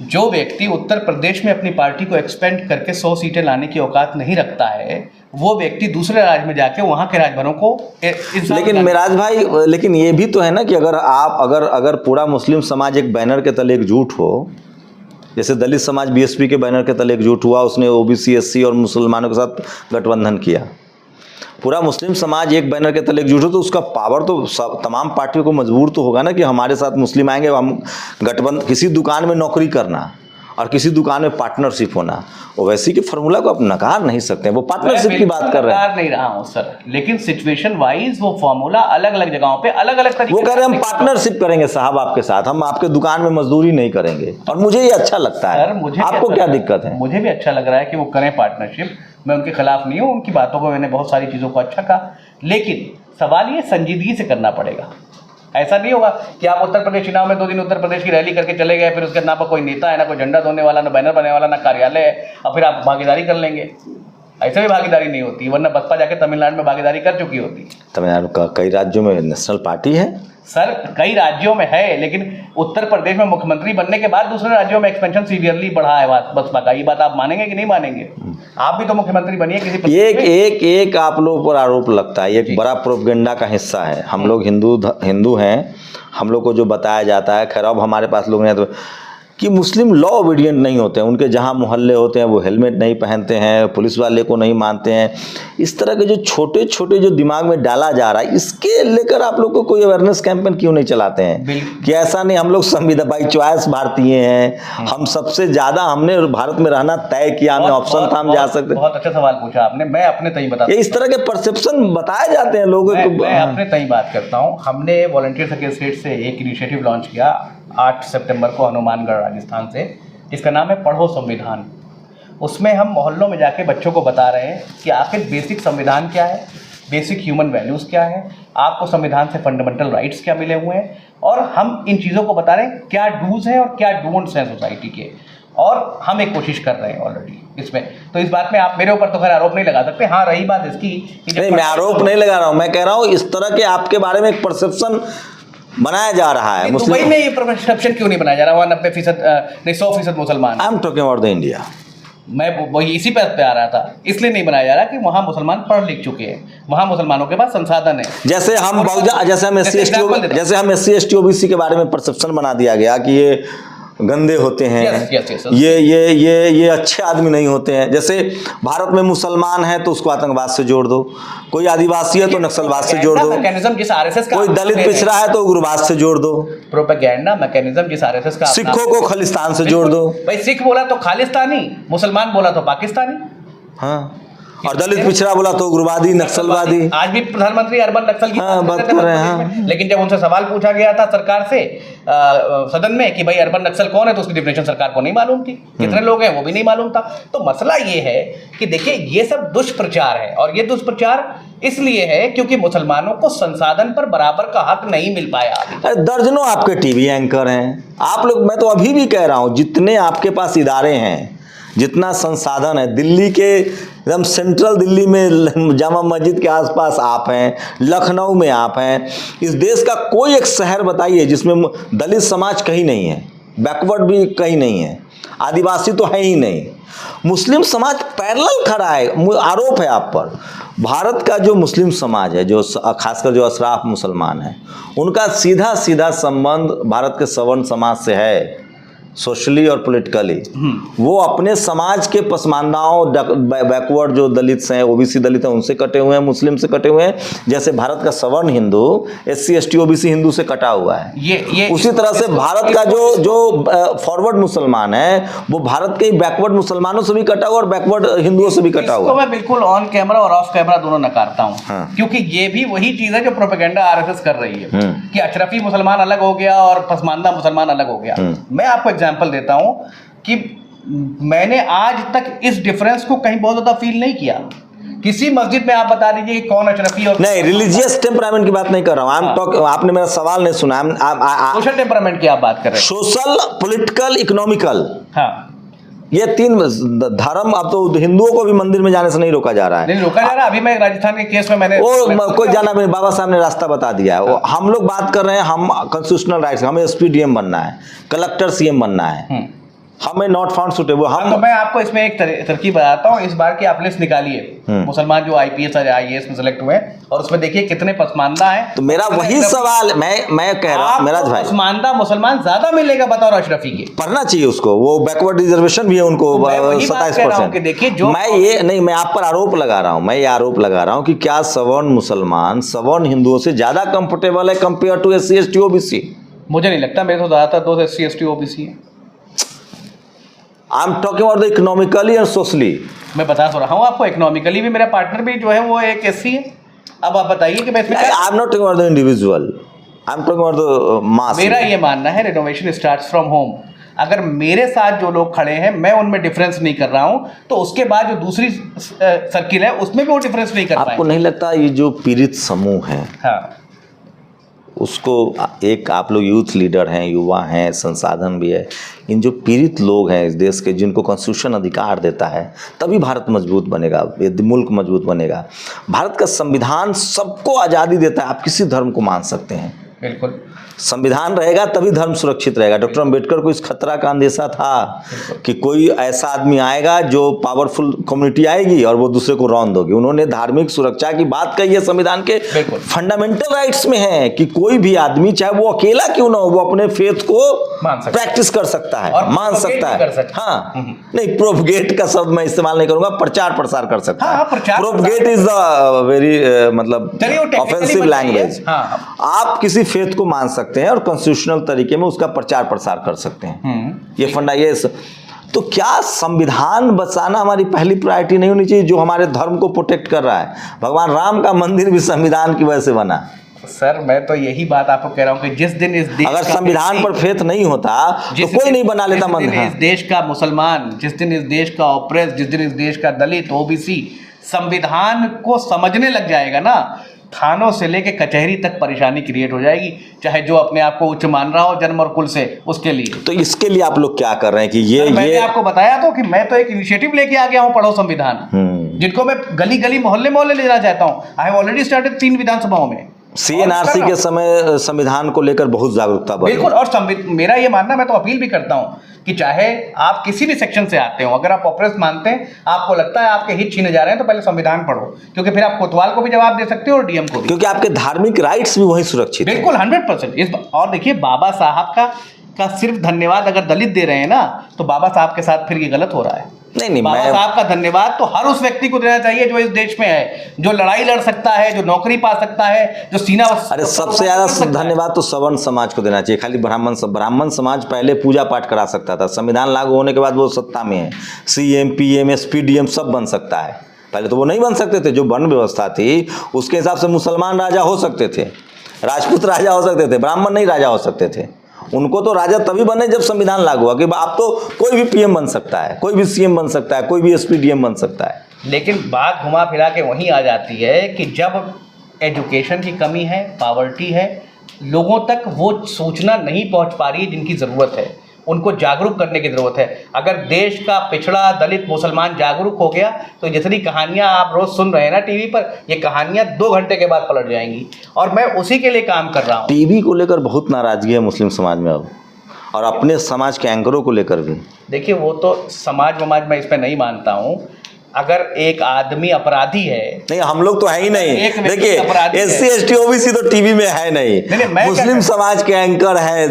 जो व्यक्ति उत्तर प्रदेश में अपनी पार्टी को एक्सपेंड करके 100 सीटें लाने की औकात नहीं रखता है, वो व्यक्ति दूसरे राज्य में जाके वहां के राजभरों को। लेकिन मेराज भाई, लेकिन ये भी तो है ना कि अगर आप अगर पूरा मुस्लिम समाज एक बैनर के तले एकजुट हो, जैसे दलित समाज बीएसपी के बैनर के तले एकजुट हुआ, उसने ओबीसी SC और मुसलमानों के साथ गठबंधन किया, पूरा मुस्लिम समाज एक बैनर के तले एकजुट हो तो उसका पावर तो तमाम पार्टियों को मजबूर तो होगा ना कि हमारे साथ मुस्लिम आएंगे, हम गठबंधन, किसी दुकान में नौकरी करना और किसी दुकान में पार्टनरशिप होना, ओवैसी के फॉर्मूला को आप नकार नहीं सकते। वो पार्टनरशिप की बात कर रहे हैं। नकार नहीं रहा हूं सर, लेकिन सिचुएशन वाइज वो फॉर्मूला अलग अलग जगहों पे अलग अलग तरीके वो कह रहे हैं हम पार्टनरशिप करेंगे साहब आपके साथ, हम आपके दुकान में मजदूरी नहीं करेंगे, और मुझे ये अच्छा लगता है। मुझे आपको क्या दिक्कत है? मुझे भी अच्छा लग रहा है कि वो करें पार्टनरशिप, मैं उनके खिलाफ नहीं हूँ, उनकी बातों को मैंने बहुत सारी चीज़ों को अच्छा कहा, लेकिन सवाल ये संजीदगी से करना पड़ेगा। ऐसा नहीं होगा कि आप उत्तर प्रदेश चुनाव में 2 दिन उत्तर प्रदेश की रैली करके चले गए, फिर उसके ना पर कोई नेता है, ना कोई झंडा धोने वाला, ना बैनर बनने वाला, ना कार्यालय है, और फिर आप भागीदारी कर लेंगे। ऐसे भी भागीदारी नहीं होती, वरना बसपा जाके तमिलनाडु में भागीदारी कर चुकी होती। तमिलनाडु का कई राज्यों में नेशनल पार्टी है सर, कई राज्यों में है, लेकिन उत्तर प्रदेश में मुख्यमंत्री बनने के बाद दूसरे राज्यों में एक्सपेंशन सीवियरली बढ़ा है बसपा का। ये बात आप मानेंगे कि नहीं मानेंगे? आप भी तो मुख्यमंत्री बनिए किसी एक आप लोगों पर आरोप लगता है, एक बड़ा प्रोपेगेंडा का हिस्सा है। हम लोग हिंदू हैं, हम लोग को जो बताया जाता है, खैर अब हमारे पास लोग नहीं तो कि मुस्लिम लॉ ओबीडियंट नहीं होते हैं, उनके जहाँ मोहल्ले होते हैं वो हेलमेट नहीं पहनते हैं, पुलिस वाले को नहीं मानते हैं। इस तरह के जो छोटे छोटे जो दिमाग में डाला जा रहा है, इसके लेकर आप लोग को कोई अवेयरनेस कैंपेन क्यों नहीं चलाते हैं कि ऐसा नहीं, हम लोग संविधान बाई चॉइस भारतीय हैं, हम सबसे ज़्यादा हमने भारत में रहना तय किया, हमें ऑप्शन था, हम जा सकते। बहुत अच्छा सवाल पूछा आपने, मैं अपने तय बता, इस तरह के परसेप्शन बताए जाते हैं लोगों को। मैं अपने तय बात करता हूँ। हमने वॉलंटियर सेक्रेटरीट से एक इनिशिएटिव लॉन्च किया 8 सितंबर को हनुमानगढ़ राजस्थान से, जिसका नाम है पढ़ो संविधान। उसमें हम मोहल्लों में जाके बच्चों को बता रहे हैं कि आखिर बेसिक संविधान क्या है, बेसिक ह्यूमन वैल्यूज़ क्या है, आपको संविधान से फंडामेंटल राइट्स क्या मिले हुए हैं, और हम इन चीज़ों को बता रहे हैं क्या डूज हैं और क्या डोंट्स हैं सोसाइटी के, और हम एक कोशिश कर रहे हैं ऑलरेडी इसमें। तो इस बात में आप मेरे ऊपर तो खैर आरोप नहीं लगा सकते। हाँ, रही बात इसकी कि नहीं, मैं आरोप नहीं लगा रहा हूँ, मैं कह रहा हूँ इस तरह के आपके बारे में एक परसेप्शन बनाया जा रहा है। दुबई में ये परसेप्शन क्यों नहीं बनाया जा रहा? वहाँ 90% नहीं 100% मुसलमान। I am talking about the India. मैं वही इसी पे आ रहा था, इसलिए नहीं बनाया जा रहा कि वहाँ मुसलमान पढ़ लिख चुके हैं, वहाँ मुसलमानों के पास संसाधन है। जैसे हम जैसे हम SC/ST OBC के बारे में परसेप्शन बना दिया गया कि ये गंदे होते हैं, yes. ये अच्छे आदमी नहीं होते हैं। जैसे भारत में मुसलमान है तो उसको आतंकवाद से जोड़ दो, कोई आदिवासी है तो नक्सलवाद से जोड़ दो, कोई दलित पिछड़ा है तो उग्रवाद से जोड़ दो, प्रोपेगेंडा मैकेनिज्म जिस RSS का, सिखों को खालिस्तान से जोड़ दो। भाई सिख बोला तो खालिस्तानी, मुसलमान बोला तो पाकिस्तानी, हाँ, और दलित पिछड़ा बोला तो उग्रवादी, नक्सलवादी। आज भी प्रधानमंत्री अर्बन नक्सल की बात कर रहे हैं। लेकिन जब उनसे सवाल पूछा गया था सरकार से सदन में कि भाई अर्बन नक्सल कौन है, तो उसकी डिफिनेशन सरकार को नहीं मालूम थी, कितने लोग हैं वो भी नहीं मालूम था। तो मसला ये है कि देखिए ये सब दुष्प्रचार है, और ये दुष्प्रचार इसलिए है क्योंकि मुसलमानों को संसाधन पर बराबर का हक नहीं मिल पाया। दर्जनों आपके टीवी एंकर हैं आप लोग, मैं तो अभी भी कह रहा हूं जितने आपके पास इदारे हैं, जितना संसाधन है, दिल्ली के एकदम सेंट्रल दिल्ली में जामा मस्जिद के आसपास आप हैं, लखनऊ में आप हैं, इस देश का कोई एक शहर बताइए जिसमें दलित समाज कहीं नहीं है, बैकवर्ड भी कहीं नहीं है, आदिवासी तो है ही नहीं, मुस्लिम समाज पैरेलल खड़ा है। आरोप है आप पर। भारत का जो मुस्लिम समाज है, जो खासकर जो अशराफ मुसलमान है, उनका सीधा सीधा संबंध भारत के सवर्ण समाज से है, सोशली और पॉलिटिकली। वो अपने समाज के पसमानदाओं, बैकवर्ड जो दलित हैं, OBC दलित हैं, उनसे कटे हुए हैं, मुस्लिम से कटे हुए हैं, जैसे भारत का सवर्ण हिंदू SC/ST OBC हिंदू से कटा हुआ है। ये उसी तरह से भारत का जो फॉरवर्ड मुसलमान है, वो भारत के बैकवर्ड मुसलमानों से भी कटा हुआ और बैकवर्ड हिंदुओं से भी कटा हुआ। मैं बिल्कुल ऑन कैमरा और ऑफ कैमरा दोनों नकारता हूँ। हाँ। क्योंकि ये भी वही चीज है जो प्रोपेगेंडा RSS कर रही है कि अशरफी मुसलमान अलग हो गया और पसमानदा मुसलमान अलग हो गया। मैं आपको एग्जाम्पल देता हूं कि मैंने आज तक इस डिफरेंस को कहीं बहुत ज्यादा फील नहीं किया। किसी मस्जिद में आप बता दीजिए कि कौन अशरफी और नहीं, रिलीजियस टेम्परामेंट की बात नहीं कर रहा हूं। आपने मेरा सवाल नहीं सुना। सोशल टेम्परामेंट की आप बात कर रहे हैं। सोशल, पॉलिटिकल, इकोनॉमिकल, हाँ, ये 3 धर्म। अब तो हिंदुओं को भी मंदिर में जाने से नहीं रोका जा रहा है। नहीं रोका जा रहा। अभी मैं राजस्थान के केस में मैंने कोई जाना, मेरे बाबा साहब ने रास्ता बता दिया है। हम लोग बात कर रहे हैं, हम कॉन्स्टिट्यूशनल राइट्स, हमें SP DM बनना है, कलेक्टर CM बनना है, हमें नॉट फाउंड सुटेबल। हम तो मैं आपको इसमें एक तरकीब बताता हूँ। इस बार की आप लिस्ट निकालिए मुसलमान जो IPS और IAS में सेलेक्ट हुए हैं, और उसमें देखिए कितने पसमानदा हैं। तो मेरा वही सवाल मैं कह रहा हूँ मेराज भाई, पसमानदा मुसलमान ज्यादा मिलेगा बतौर अशरफी के। पढ़ना चाहिए उसको, वो बैकवर्ड रिजर्वेशन भी है उनको 27%। देखिए जो मैं आप पर आरोप लगा रहा हूँ, मैं ये आरोप लगा रहा हूँ कि क्या सवर्ण मुसलमान सवर्ण हिंदुओं से ज्यादा कंफर्टेबल है compare to SC ST OBC? मुझे नहीं लगता, मेरे तो ज्यादातर दोस्त SC ST OBC है। I am talking about the economically and socially. मैं बता तो रहा हूँ आपको, इकोनॉमिकली भी मेरा पार्टनर भी जो है वो एक SC है। अब आप बताइए कि मैं इसमें I am not talking about the individual, I am talking about the mass. मेरा ये मानना है रिनोवेशन स्टार्ट्स फ्रॉम होम। अगर मेरे साथ जो लोग खड़े हैं मैं उनमें डिफरेंस नहीं कर रहा हूं, तो उसके बाद जो दूसरी सर्किल है उसमें भी वो डिफरेंस नहीं कर पाएंगे। आपको नहीं लगता ये जो पीड़ित समूह है, हाँ, उसको एक आप लोग यूथ लीडर हैं, युवा हैं, संसाधन भी है, इन जो पीड़ित लोग हैं इस देश के, जिनको कॉन्स्टिट्यूशन अधिकार देता है, तभी भारत मजबूत बनेगा, मुल्क मजबूत बनेगा। भारत का संविधान सबको आज़ादी देता है, आप किसी धर्म को मान सकते हैं, बिल्कुल। संविधान रहेगा तभी धर्म सुरक्षित रहेगा। डॉक्टर अंबेडकर को इस खतरा का अंदेशा था कि कोई ऐसा आदमी आएगा जो पावरफुल कम्युनिटी आएगी और वो दूसरे को रौंद दोगी। उन्होंने धार्मिक सुरक्षा की बात कही है, संविधान के फंडामेंटल राइट्स में है कि कोई भी आदमी चाहे वो अकेला क्यों ना हो, वो अपने फेथ को प्रैक्टिस कर सकता है, मान सकता है। हाँ, नहीं, प्रोपगेट का शब्द मैं इस्तेमाल नहीं करूंगा, प्रचार प्रसार कर सकता है। प्रोपगेट इज द वेरी मतलब ऑफेंसिव लैंग्वेज। आप किसी फेथ को मान सकते हैं और कॉन्स्टिट्यूशनल तरीके में उसका प्रचार प्रसार कर सकते हैं। ये फंडा ये तो क्या संविधान बचाना हमारी पहली प्रायोरिटी नहीं होनी चाहिए, जो हमारे धर्म को प्रोटेक्ट कर रहा है? भगवान राम का मंदिर भी संविधान की वजह से बना। सर मैं तो यही बात आपको कह रहा हूँ कि जिस दिन इस देश अगर संविधान पर फेथ नहीं होता तो कोई नहीं बना लेता मंदिर। इस देश का मुसलमान, जिस दिन इस देश का ऑप्रेस, जिस दिन इस देश का दलित, OBC संविधान को समझने लग जाएगा ना, थानों से लेके कचहरी तक परेशानी क्रिएट हो जाएगी, चाहे जो अपने आप को उच्च मान रहा हो जन्म और कुल से, उसके लिए। तो इसके लिए आप लोग क्या कर रहे हैं कि मैंने आपको बताया तो कि मैं तो एक इनिशिएटिव लेके आ गया हूँ, पढ़ो संविधान, जिनको मैं गली गली मोहल्ले मोहल्ले ले जाना चाहता हूँ। आई हैव ऑलरेडी स्टार्टेड 3 विधानसभाओं में। CNRC के समय संविधान को लेकर बहुत जागरूकता बढ़ी। बिल्कुल, और मेरा ये मानना, मैं तो अपील भी करता हूँ कि चाहे आप किसी भी सेक्शन से आते हो, अगर आप ऑपरेस मानते हैं, आपको लगता है आपके हित छीने जा रहे हैं, तो पहले संविधान पढ़ो, क्योंकि फिर आप कोतवाल को भी जवाब दे सकते हो और DM को भी, क्योंकि आपके धार्मिक राइट्स भी वहीं सुरक्षित हैं। बिल्कुल 100%। और देखिए, बाबा साहब का सिर्फ धन्यवाद अगर दलित दे रहे हैं ना, तो बाबा साहब के साथ फिर ये गलत हो रहा है। नहीं, बाबा साहब का धन्यवाद तो हर उस व्यक्ति को देना चाहिए जो इस देश में है, जो लड़ाई लड़ सकता है, जो नौकरी पा सकता है, जो सीना। अरे सबसे ज्यादा धन्यवाद तो सवर्ण समाज को देना चाहिए। खाली ब्राह्मण समाज पहले पूजा पाठ करा सकता था, संविधान लागू होने के बाद वो सत्ता में है, CM PM SP DM सब बन सकता है। पहले तो वो नहीं बन सकते थे। जो वर्ण व्यवस्था थी उसके हिसाब से मुसलमान राजा हो सकते थे, राजपूत राजा हो सकते थे, ब्राह्मण नहीं राजा हो सकते थे। उनको तो राजा तभी बने जब संविधान लागू हुआ कि आप तो कोई भी PM बन सकता है, कोई भी CM बन सकता है, कोई भी SP DM बन सकता है। लेकिन बात घुमा फिरा के वहीं आ जाती है कि जब एजुकेशन की कमी है, पावर्टी है, लोगों तक वो सूचना नहीं पहुंच पा रही है जिनकी ज़रूरत है, उनको जागरूक करने की ज़रूरत है। अगर देश का पिछड़ा दलित मुसलमान जागरूक हो गया तो जितनी कहानियां आप रोज़ सुन रहे हैं ना टीवी पर, ये कहानियां 2 घंटे के बाद पलट जाएंगी, और मैं उसी के लिए काम कर रहा हूँ। टीवी को लेकर बहुत नाराजगी है मुस्लिम समाज में अब, और अपने समाज के एंकरों को लेकर भी। देखिए, वो तो समाज मैं इस पर नहीं मानता हूँ। अगर एक आदमी अपराधी है, नहीं हम लोग तो है ही नहीं। देखिए, SC ST OBC तो टीवी में है नहीं, मुस्लिम समाज के एंकर है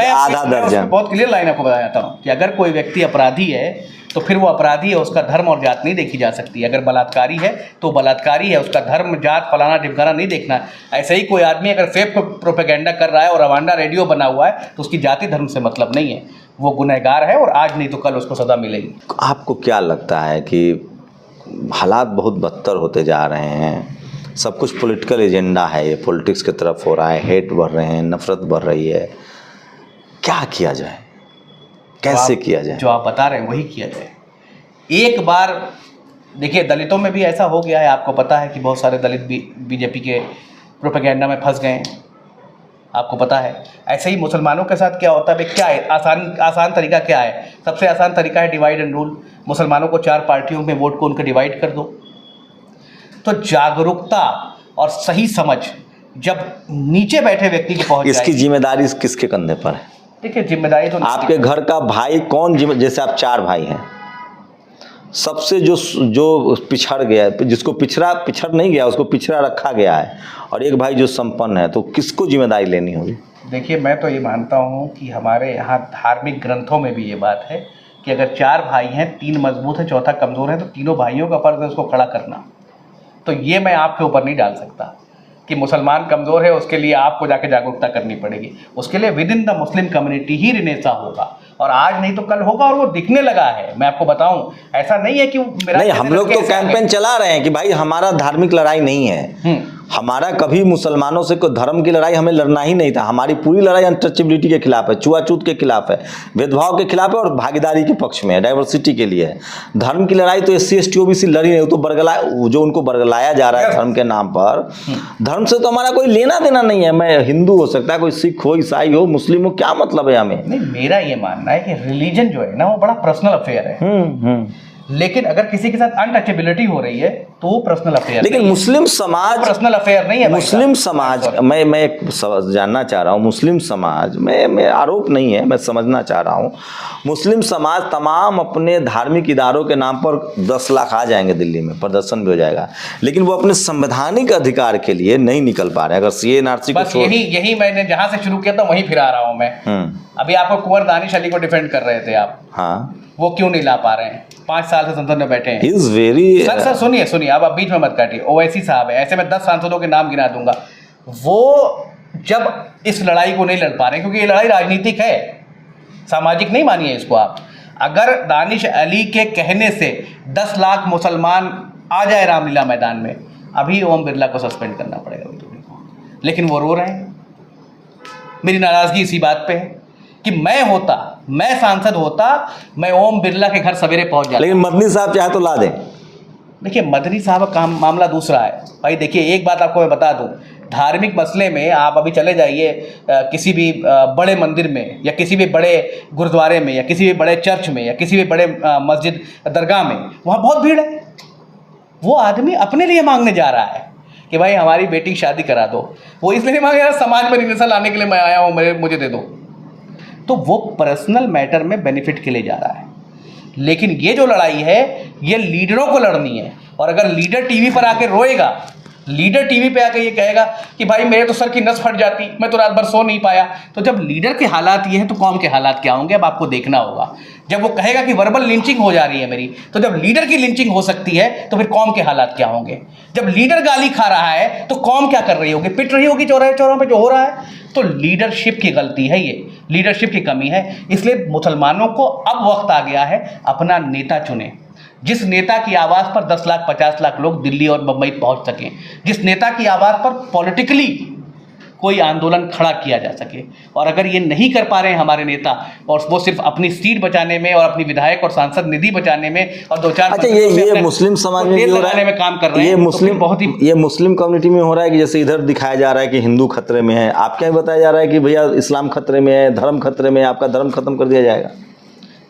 आधा दर्जन। बहुत क्लियर लाइन आपको बताया था कि अगर कोई व्यक्ति अपराधी है तो फिर वो अपराधी है, उसका धर्म और जात नहीं देखी जा सकती। अगर बलात्कारी है तो बलात्कारी है, उसका धर्म जात फलाना ढिमकाना नहीं देखना। ऐसे ही कोई आदमी अगर फेक प्रोपेगेंडा कर रहा है और रवांडा रेडियो बना हुआ है तो उसकी जाति धर्म से मतलब नहीं है, वो गुनहगार है, और आज नहीं तो कल उसको सजा मिलेगी। आपको क्या लगता है कि हालात बहुत बदतर होते जा रहे हैं, सब कुछ पॉलिटिकल एजेंडा है, ये पॉलिटिक्स की तरफ हो रहा है, हेट बढ़ रहे हैं, नफरत बढ़ रही है, क्या किया जाए, कैसे किया जाए? जो आप बता रहे हैं वही किया जाए। एक बार देखिए, दलितों में भी ऐसा हो गया है, आपको पता है कि बहुत सारे दलित बीजेपी के प्रोपेगेंडा में फंस गए हैं, आपको पता है। ऐसे ही मुसलमानों के साथ क्या होता है, क्या है आसान तरीका क्या है? सबसे आसान तरीका है डिवाइड एंड रूल। मुसलमानों को 4 पार्टियों में वोट को उनके डिवाइड कर दो। तो जागरूकता और सही समझ जब नीचे बैठे व्यक्ति को पहुंच इसकी जिम्मेदारी किसके कंधे पर है? देखिए जिम्मेदारी तो आपके घर का भाई कौन जैसे आप 4 भाई हैं, सबसे जो पिछड़ गया है, जिसको पिछड़ नहीं गया उसको पिछड़ा रखा गया है, और एक भाई जो संपन्न है, तो किसको जिम्मेदारी लेनी होगी? देखिए मैं तो ये मानता हूँ कि हमारे यहाँ धार्मिक ग्रंथों में भी ये बात है कि अगर 4 भाई हैं, 3 मजबूत है, चौथा कमज़ोर है, तो तीनों भाइयों का फर्ज है उसको खड़ा करना। तो ये मैं आपके ऊपर नहीं डाल सकता कि मुसलमान कमज़ोर है उसके लिए आपको जाके जागरूकता करनी पड़ेगी। उसके लिए with in the Muslim community he renaissance होगा, और आज नहीं तो कल होगा, और वो दिखने लगा है। मैं आपको बताऊं, ऐसा नहीं है कि मेरा नहीं, हम लोग तो कैंपेन चला रहे हैं कि भाई हमारा धार्मिक लड़ाई नहीं है, हमारा कभी मुसलमानों से कोई धर्म की लड़ाई हमें लड़ना ही नहीं था। हमारी पूरी लड़ाई अनटचेबिलिटी के खिलाफ है, छुआछूत के खिलाफ है, भेदभाव के खिलाफ है, और भागीदारी के पक्ष में है, डाइवर्सिटी के लिए है। धर्म की लड़ाई तो SC ST OBC लड़ी नहीं, वो तो जो उनको बरगलाया जा रहा है धर्म के नाम पर, धर्म से तो हमारा कोई लेना देना नहीं है। मैं हिंदू हो सकता है, कोई सिख हो, ईसाई हो, मुस्लिम हो, क्या मतलब है हमें? नहीं, मेरा ये मानना है कि रिलीजन जो है ना वो बड़ा पर्सनल अफेयर है। लेकिन अगर किसी के साथ अनटचेबिलिटी हो रही है तो वो पर्सनल अफेयर, लेकिन मुस्लिम समाज पर्सनल अफेयर नहीं है। मुस्लिम समाज, मैं एक जानना चाह रहा हूँ, मुस्लिम समाज में आरोप नहीं है, मैं समझना चाह रहा हूँ, मुस्लिम समाज तमाम अपने धार्मिक इदारों के नाम पर 10 लाख आ जाएंगे दिल्ली में, प्रदर्शन भी हो जाएगा, लेकिन वो अपने संवैधानिक अधिकार के लिए नहीं निकल पा रहे हैं। अगर CA NRC बस यही मैंने जहाँ से शुरू किया था वहीं फिर आ रहा हूँ मैं। अभी आपको कुंवर दानिश अली को डिफेंड कर रहे थे आप, हाँ, वो क्यों नहीं ला पा रहे हैं? 5 साल से संसद में बैठे हैं। He's very... सर सुनिए आप बीच में मत काटिए। ओवैसी साहब है, ऐसे मैं 10 सांसदों के नाम गिना दूंगा। वो जब इस लड़ाई को नहीं लड़ पा रहे, क्योंकि ये लड़ाई राजनीतिक है, सामाजिक नहीं मानिए इसको आप। अगर दानिश अली के कहने से 10 लाख मुसलमान आ जाए रामलीला मैदान में, अभी ओम बिरला को सस्पेंड करना पड़ेगा विधि को, लेकिन वो रो रहे हैं। मेरी नाराजगी इसी बात पे है कि मैं सांसद होता, मैं ओम बिरला के घर सवेरे पहुंच जाता। लेकिन मदनी साहब चाहे तो ला दें। देखिए मदनी साहब का मामला दूसरा है भाई। देखिए एक बात आपको मैं बता दूं, धार्मिक मसले में आप अभी चले जाइए किसी भी बड़े मंदिर में, या किसी भी बड़े गुरुद्वारे में, या किसी भी बड़े चर्च में, या किसी भी बड़े मस्जिद दरगाह में, वहाँ बहुत भीड़ है। वो आदमी अपने लिए मांगने जा रहा है कि भाई हमारी बेटी की शादी करा दो। वो इसलिए नहीं मांग रहा समाज में रिनेसा लाने के लिए मैं आया हूँ, मुझे दे दो। तो वो पर्सनल मैटर में बेनिफिट के लिए जा रहा है। लेकिन ये जो लड़ाई है ये लीडरों को लड़नी है। और अगर लीडर टीवी पर आके रोएगा, लीडर टीवी पे आके ये कहेगा कि भाई मेरे तो सर की नस फट जाती, मैं तो रात भर सो नहीं पाया, तो जब लीडर के हालात ये हैं तो कौम के हालात क्या होंगे? अब आपको देखना होगा। जब वो कहेगा कि वर्बल लिंचिंग हो जा रही है मेरी, तो जब लीडर की लिंचिंग हो सकती है तो फिर कौम के हालात क्या होंगे? जब लीडर गाली खा रहा है तो कौम क्या कर रही होगी? पिट रही होगी चौराहों पे जो हो रहा है। तो लीडरशिप की गलती है, ये लीडरशिप की कमी है। इसलिए मुसलमानों को अब वक्त आ गया है अपना नेता चुने, जिस नेता की आवाज़ पर 10 लाख 50 लाख लोग दिल्ली और मुंबई पहुंच सकें, जिस नेता की आवाज़ पर पॉलिटिकली कोई आंदोलन खड़ा किया जा सके। और अगर ये नहीं कर पा रहे हैं हमारे नेता, और वो सिर्फ अपनी सीट बचाने में और अपनी विधायक और सांसद निधि बचाने में और 2-4 अच्छा ये मुस्लिम समाज में भी हो रहा है, काम कर रहे हैं, ये मुस्लिम कम्युनिटी में हो रहा है कि जैसे इधर दिखाया जा रहा है कि हिंदू खतरे में है, आपके यहाँ बताया जा रहा है कि भैया इस्लाम खतरे में है, धर्म खतरे में है, आपका धर्म खत्म कर दिया जाएगा।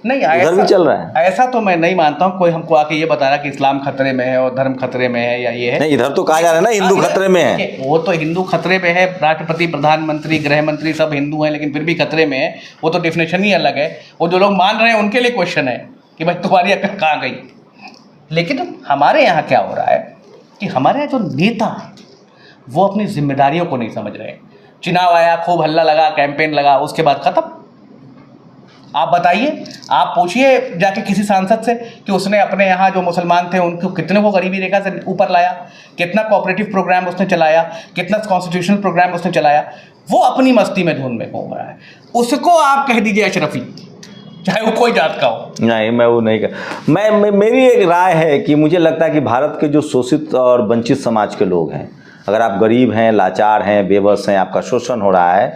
नहीं, इधर भी चल रहा है। ऐसा तो मैं नहीं मानता हूँ। कोई हमको आके ये बता रहा कि इस्लाम खतरे में है और धर्म खतरे में है या ये है। नहीं, इधर तो कहा जा रहा है ना हिंदू खतरे में है। वो तो हिंदू खतरे में है, राष्ट्रपति, प्रधानमंत्री, गृह मंत्री सब हिंदू हैं, लेकिन फिर भी खतरे में है। वो तो डेफिनेशन ही अलग है। वो जो लोग मान रहे हैं उनके लिए क्वेश्चन है कि भाई तुम्हारी अकल कहाँ गई। लेकिन हमारे यहाँ क्या हो रहा है कि हमारे यहाँ जो नेता हैं वो अपनी जिम्मेदारियों को नहीं समझ रहे। चुनाव आया, खूब हल्ला लगा, कैंपेन लगा, उसके बाद खत्म। आप बताइए, आप पूछिए जाके किसी सांसद से कि उसने अपने यहाँ जो मुसलमान थे उनको कितने को गरीबी रेखा से ऊपर लाया, कितना कोऑपरेटिव प्रोग्राम उसने चलाया, कितना कॉन्स्टिट्यूशनल प्रोग्राम उसने चलाया। वो अपनी मस्ती में धुन में घूम रहा है, उसको आप कह दीजिए अशरफी, चाहे वो कोई जात का हो। नहीं, मैं वो नहीं कर मेरी एक राय है कि मुझे लगता है कि भारत के जो शोषित और वंचित समाज के लोग हैं, अगर आप गरीब हैं, लाचार हैं, बेबस हैं, आपका शोषण हो रहा है,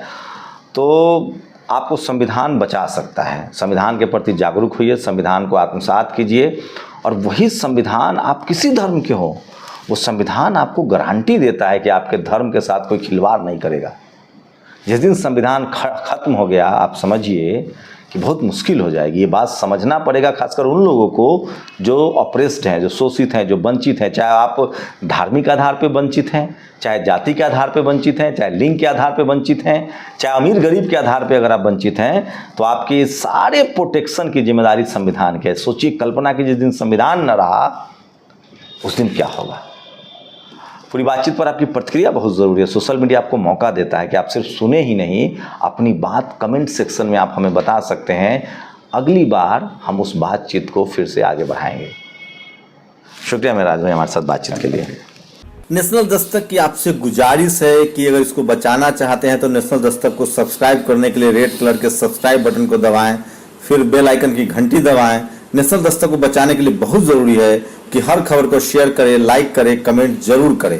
तो आपको संविधान बचा सकता है। संविधान के प्रति जागरूक होइए, संविधान को आत्मसात कीजिए, और वही संविधान, आप किसी धर्म के हो, वो संविधान आपको गारंटी देता है कि आपके धर्म के साथ कोई खिलवाड़ नहीं करेगा। जिस दिन संविधान खत्म हो गया, आप समझिए कि बहुत मुश्किल हो जाएगी। ये बात समझना पड़ेगा खासकर उन लोगों को जो ऑप्रेस्ड हैं, जो शोषित हैं, जो वंचित हैं, चाहे आप धार्मिक आधार पे वंचित हैं, चाहे जाति के आधार पे वंचित हैं, चाहे लिंग के आधार पे वंचित हैं, चाहे अमीर गरीब के आधार पे अगर आप वंचित हैं, तो आपके सारे प्रोटेक्शन की जिम्मेदारी संविधान की है। सोचिए, कल्पना की जिस दिन संविधान न रहा उस दिन क्या होगा। पूरी बातचीत पर आपकी प्रतिक्रिया बहुत ज़रूरी है। सोशल मीडिया आपको मौका देता है कि आप सिर्फ सुने ही नहीं, अपनी बात कमेंट सेक्शन में आप हमें बता सकते हैं। अगली बार हम उस बातचीत को फिर से आगे बढ़ाएंगे। शुक्रिया मेराज भाई हमारे साथ बातचीत के लिए। नेशनल दस्तक की आपसे गुजारिश है कि अगर इसको बचाना चाहते हैं तो नेशनल दस्तक को सब्सक्राइब करने के लिए रेड कलर के सब्सक्राइब बटन को दबाएं, फिर बेल आइकन की घंटी दबाएं। नेशनल दस्तक को बचाने के लिए बहुत ज़रूरी है कि हर खबर को शेयर करें, लाइक करें, कमेंट जरूर करें।